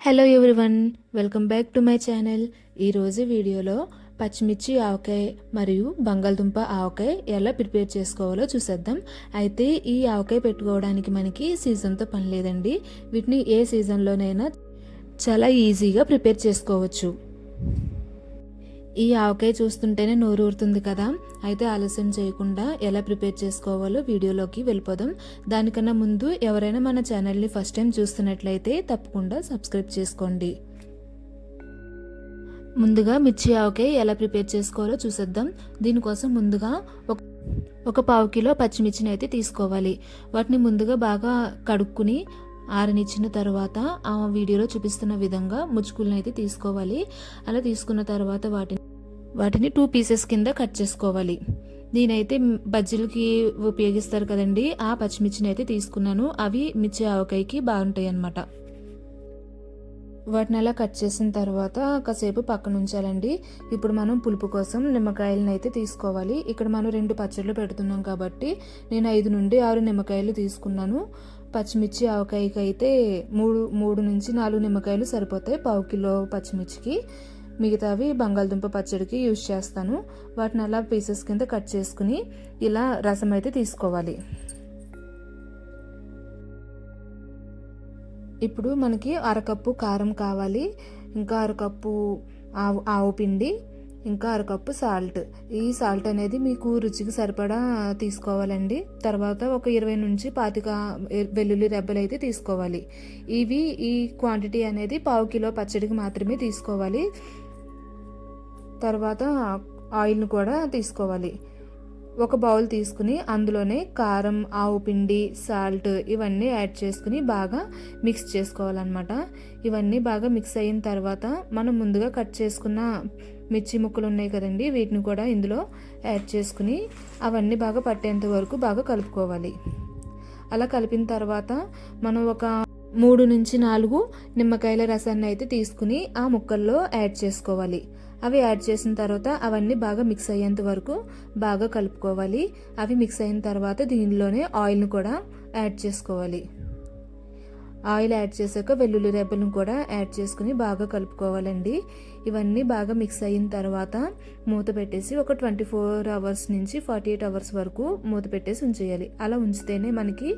Hello everyone, welcome back to my channel. ఈరోజు వీడియోలో పచ్చిమిర్చి ఆవకాయ మరియు బంగాళదుంప ఆవకాయ ఎలా ప్రిపేర్ చేసుకోవాలో చూసేద్దాం. అయితే ఈ ఆవకాయ పెట్టుకోవడానికి మనకి సీజన్తో పని లేదండి. వీటిని ఏ సీజన్లోనైనా చాలా ఈజీగా ప్రిపేర్ చేసుకోవచ్చు. ఈ ఆవకాయ చూస్తుంటేనే నోరు ఊరుతుంది కదా. అయితే ఆలస్యం చేయకుండా ఎలా ప్రిపేర్ చేసుకోవాలో వీడియోలోకి వెళ్ళిపోదాం. దానికన్నా ముందు ఎవరైనా మన ఛానల్ని ఫస్ట్ టైం చూస్తున్నట్లయితే తప్పకుండా సబ్స్క్రైబ్ చేసుకోండి. ముందుగా మిర్చి ఆవకాయ ఎలా ప్రిపేర్ చేసుకోవాలో చూసేద్దాం. దీనికోసం ముందుగా ఒక పావు కిలో పచ్చిమిర్చిని అయితే తీసుకోవాలి. వాటిని ముందుగా బాగా కడుక్కుని ఆరనిచ్చిన తర్వాత ఆ వీడియోలో చూపిస్తున్న విధంగా ముచ్చుకులను అయితే తీసుకోవాలి. అలా తీసుకున్న తర్వాత వాటిని 2 పీసెస్ కింద కట్ చేసుకోవాలి. నేనైతే బజ్జీలకి ఉపయోగిస్తారు కదండి, ఆ పచ్చిమిర్చిని అయితే తీసుకున్నాను. అవి మిర్చి ఆవకాయకి బాగుంటాయి అన్నమాట. వాటిని అలా కట్ చేసిన తర్వాత కాసేపు పక్కన ఉంచాలండి. ఇప్పుడు మనం పులుపు కోసం నిమ్మకాయలను అయితే తీసుకోవాలి. ఇక్కడ మనం 2 పచ్చళ్ళు పెడుతున్నాం కాబట్టి నేను 5 నుండి 6 నిమ్మకాయలు తీసుకున్నాను. పచ్చిమిర్చి ఆవకాయకి అయితే 3 నుంచి 4 నిమ్మకాయలు సరిపోతాయి పావు కిలో పచ్చిమిర్చికి. మిగతావి బంగాళదుంప పచ్చడికి యూజ్ చేస్తాను. వాటిని అలా పీసెస్ కింద కట్ చేసుకుని ఇలా రసం అయితే తీసుకోవాలి. ఇప్పుడు మనకి అరకప్పు కారం కావాలి, ఇంకా అరకప్పు ఆవు పిండి, ఇంకా అరకప్పు సాల్ట్. ఈ సాల్ట్ అనేది మీకు రుచికి సరిపడా తీసుకోవాలండి. తర్వాత ఒక 20 నుంచి 25 వెల్లుల్లి రెబ్బలు అయితే తీసుకోవాలి. ఈ క్వాంటిటీ అనేది పావు కిలో పచ్చడికి మాత్రమే తీసుకోవాలి. తర్వాత ఆయిల్ని కూడా తీసుకోవాలి. ఒక బౌల్ తీసుకుని అందులోనే కారం, ఆవు పిండి, సాల్ట్ ఇవన్నీ యాడ్ చేసుకుని బాగా మిక్స్ చేసుకోవాలన్నమాట. ఇవన్నీ బాగా మిక్స్ అయిన తర్వాత మనం ముందుగా కట్ చేసుకున్న మిర్చి ముక్కలు ఉన్నాయి కదండి, వీటిని కూడా ఇందులో యాడ్ చేసుకుని అవన్నీ బాగా పట్టేంత వరకు బాగా కలుపుకోవాలి. అలా కలిపిన తర్వాత మనం ఒక 3 నుంచి 4 నిమ్మకాయల రసాన్ని అయితే తీసుకుని ఆ ముక్కల్లో యాడ్ చేసుకోవాలి. అవి యాడ్ చేసిన తర్వాత అవన్నీ బాగా మిక్స్ అయ్యేంత వరకు బాగా కలుపుకోవాలి. అవి మిక్స్ అయిన తర్వాత దీనిలోనే ఆయిల్ని కూడా యాడ్ చేసుకోవాలి. ఆయిల్ యాడ్ చేశాక వెల్లుల్లి రెబ్బలను కూడా యాడ్ చేసుకుని బాగా కలుపుకోవాలండి. ఇవన్నీ బాగా మిక్స్ అయిన తర్వాత మూత పెట్టేసి ఒక 24 అవర్స్ నుంచి 48 అవర్స్ వరకు మూత పెట్టేసి ఉంచేయాలి. అలా ఉంచితేనే మనకి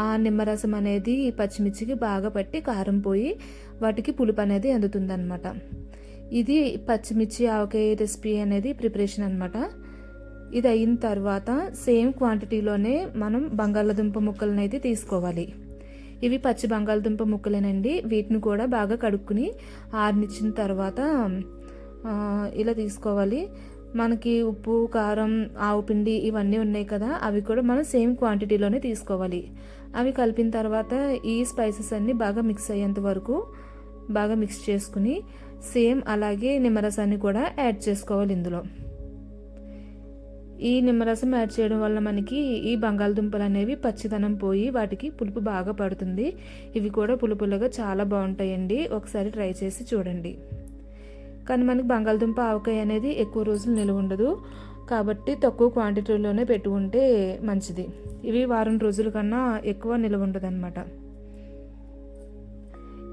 ఆ నిమ్మరసం అనేది పచ్చిమిర్చికి బాగా పట్టి కారం పోయి వాటికి పులుపు అనేది అందుతుందన్నమాట. ఇది పచ్చిమిర్చి ఆవకాయ రెసిపీ అనేది ప్రిపరేషన్ అనమాట. ఇది అయిన తర్వాత సేమ్ క్వాంటిటీలోనే మనం బంగాళదుంప ముక్కలను అయితే తీసుకోవాలి. ఇవి పచ్చి బంగాళదుంప ముక్కలేనండి. వీటిని కూడా బాగా కడుక్కుని ఆరనిచ్చిన తర్వాత ఇలా తీసుకోవాలి. మనకి ఉప్పు, కారం, ఆవు పిండి ఇవన్నీ ఉన్నాయి కదా, అవి కూడా మనం సేమ్ క్వాంటిటీలోనే తీసుకోవాలి. అవి కలిపిన తర్వాత ఈ స్పైసెస్ అన్నీ బాగా మిక్స్ అయ్యేంత వరకు బాగా మిక్స్ చేసుకుని సేమ్ అలాగే నిమ్మరసాన్ని కూడా యాడ్ చేసుకోవాలి. ఇందులో ఈ నిమ్మరసం యాడ్ చేయడం వల్ల మనకి ఈ బంగాళదుంపలు అనేవి పచ్చిదనం పోయి వాటికి పులుపు బాగా పడుతుంది. ఇవి కూడా పులుపులుగా చాలా బాగుంటాయండి. ఒకసారి ట్రై చేసి చూడండి. కానీ మనకి బంగాళదుంప ఆవకాయ అనేది ఎక్కువ రోజులు నిలువ ఉండదు కాబట్టి తక్కువ క్వాంటిటీలోనే పెట్టుకుంటే మంచిది. ఇవి వారం రోజుల కన్నా ఎక్కువ నిలువ ఉండదు అనమాట.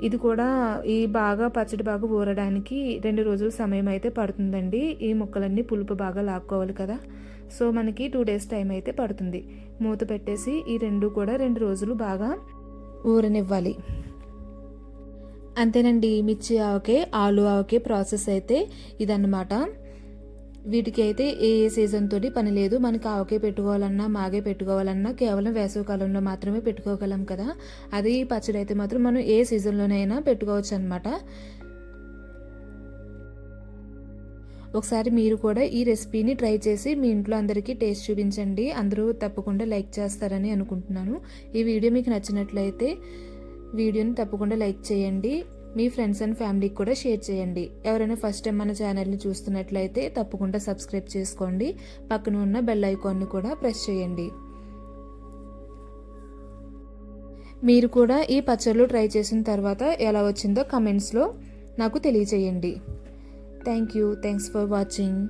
ఇది కూడా ఈ పచ్చడి బాగా ఊరడానికి 2 రోజుల సమయం అయితే పడుతుందండి. ఈ ముక్కలన్నీ పులుపు బాగా లాక్కోవాలి కదా, సో మనకి 2 డేస్ టైం అయితే పడుతుంది. మూత పెట్టేసి ఈ 2 కూడా 2 రోజులు బాగా ఊరనివ్వాలి. అంతేనండి, మిర్చి ఆవకాయ, ఆలు ఆవకాయ ప్రాసెస్ అయితే ఇదన్నమాట. వీటికి అయితే ఏ సీజన్ తోటి పని లేదు. మనకి ఆవకాయ పెట్టుకోవాలన్నా, మాగే పెట్టుకోవాలన్నా కేవలం వేసవికాలంలో మాత్రమే పెట్టుకోగలం కదా. అది పచ్చడి అయితే మాత్రం మనం ఏ సీజన్లోనైనా పెట్టుకోవచ్చు అనమాట. ఒకసారి మీరు కూడా ఈ రెసిపీని ట్రై చేసి మీ ఇంట్లో అందరికీ టేస్ట్ చూపించండి. అందరూ తప్పకుండా లైక్ చేస్తారని అనుకుంటున్నాను. ఈ వీడియో మీకు నచ్చినట్లయితే వీడియోని తప్పకుండా లైక్ చేయండి. మీ ఫ్రెండ్స్ అండ్ ఫ్యామిలీకి కూడా షేర్ చేయండి. ఎవరైనా ఫస్ట్ టైం మన ఛానల్ని చూస్తున్నట్లయితే తప్పకుండా సబ్స్క్రైబ్ చేసుకోండి. పక్కన ఉన్న బెల్ ఐకాన్ని కూడా ప్రెస్ చేయండి. మీరు కూడా ఈ పచ్చళ్ళు ట్రై చేసిన తర్వాత ఎలా వచ్చిందో కమెంట్స్లో నాకు తెలియచేయండి. Thanks for watching.